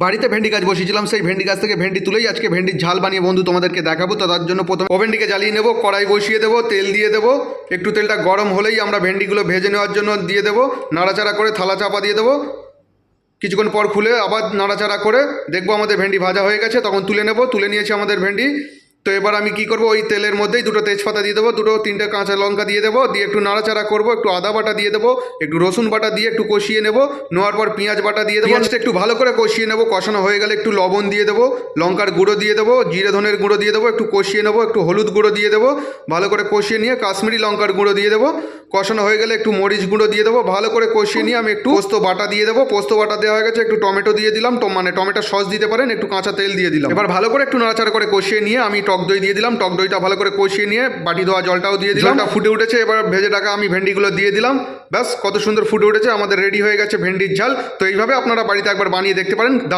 বাড়িতে ভেন্ডি গাছ বসিয়েছিলাম, সেই ভেন্ডি গাছ থেকে ভেন্ডি তুলেই আজকে ভেন্ডির ঝাল বানিয়ে বন্ধু তোমাদেরকে দেখাবো। তো তার জন্য প্রথমে ওভেনটিকে জ্বালিয়ে নেবো, কড়াই বসিয়ে দেবো, তেল দিয়ে দেবো। একটু তেলটা গরম হলেই আমরা ভেন্ডিগুলো ভেজে নেওয়ার জন্য দিয়ে দেবো। নাড়াচাড়া করে থালা চাপা দিয়ে দেবো। কিছুক্ষণ পর খুলে আবার নাড়াচাড়া করে দেখবো আমাদের ভেন্ডি ভাজা হয়ে গেছে, তখন তুলে নেবো। তুলে নিয়েছি আমাদের ভেন্ডি। তো এবার আমি কি করব, ওই তেলের মধ্যেই দুটো তেজপাতা দিয়ে দেবো, তিনটে কাঁচা লঙ্কা দিয়ে দেবো, দিয়ে একটু নাড়াচাড়া করবো, একটু আদা বাটা দিয়ে দেবো, একটু রসুন বাটা দিয়ে একটু কষিয়ে নেবো। নেওয়ার পর পেঁয়াজ বাটা দিয়ে দেবো, পেঁয়াজটা একটু ভালো করে কষিয়ে নেবো। কষানো হয়ে গেলে একটু লবণ দিয়ে দেবো, লঙ্কার গুঁড়ো দিয়ে দেবো, জিরে ধনের গুঁড়ো দিয়ে দেবো, একটু কষিয়ে নেবো, একটু হলুদ গুঁড়ো দিয়ে দেবো। ভালো করে কষিয়ে নিয়ে কাশ্মীরি লঙ্কার গুঁড়ো দিয়ে দেবো। কষানো হয়ে গেলে একটু মরিচ গুঁড়ো দিয়ে দেবো। ভালো করে কষিয়ে নিয়ে আমি একটু পোস্ত বাটা দিয়ে দেবো। পোস্ত বাটা দেওয়া হয়ে গেছে, একটু টমেটো দিয়ে দিলাম, টমেটো সস দিতে পারেন, একটু কাঁচা তেল দিয়ে দিলাম। এবার ভালো করে একটু নাড়াচাড়া করে কষিয়ে নিয়ে আমি টক দই দিয়ে দিলাম। টক দইটা ভালো করে কষিয়ে নিয়ে বাটি ধোয়া জলটাও দিয়ে দিলাম। জলটা ফুটে উঠেছে, এবার ভেজে টাকা আমি ভেন্ডিগুলো দিয়ে দিলাম। ব্যাস কত সুন্দর ফুটে উঠেছে, আমাদের রেডি হয়ে গেছে ভেন্ডির ঝাল। তো এইভাবে আপনারা বাড়িতে একবার বানিয়ে দেখতে পারেন, দারুণ।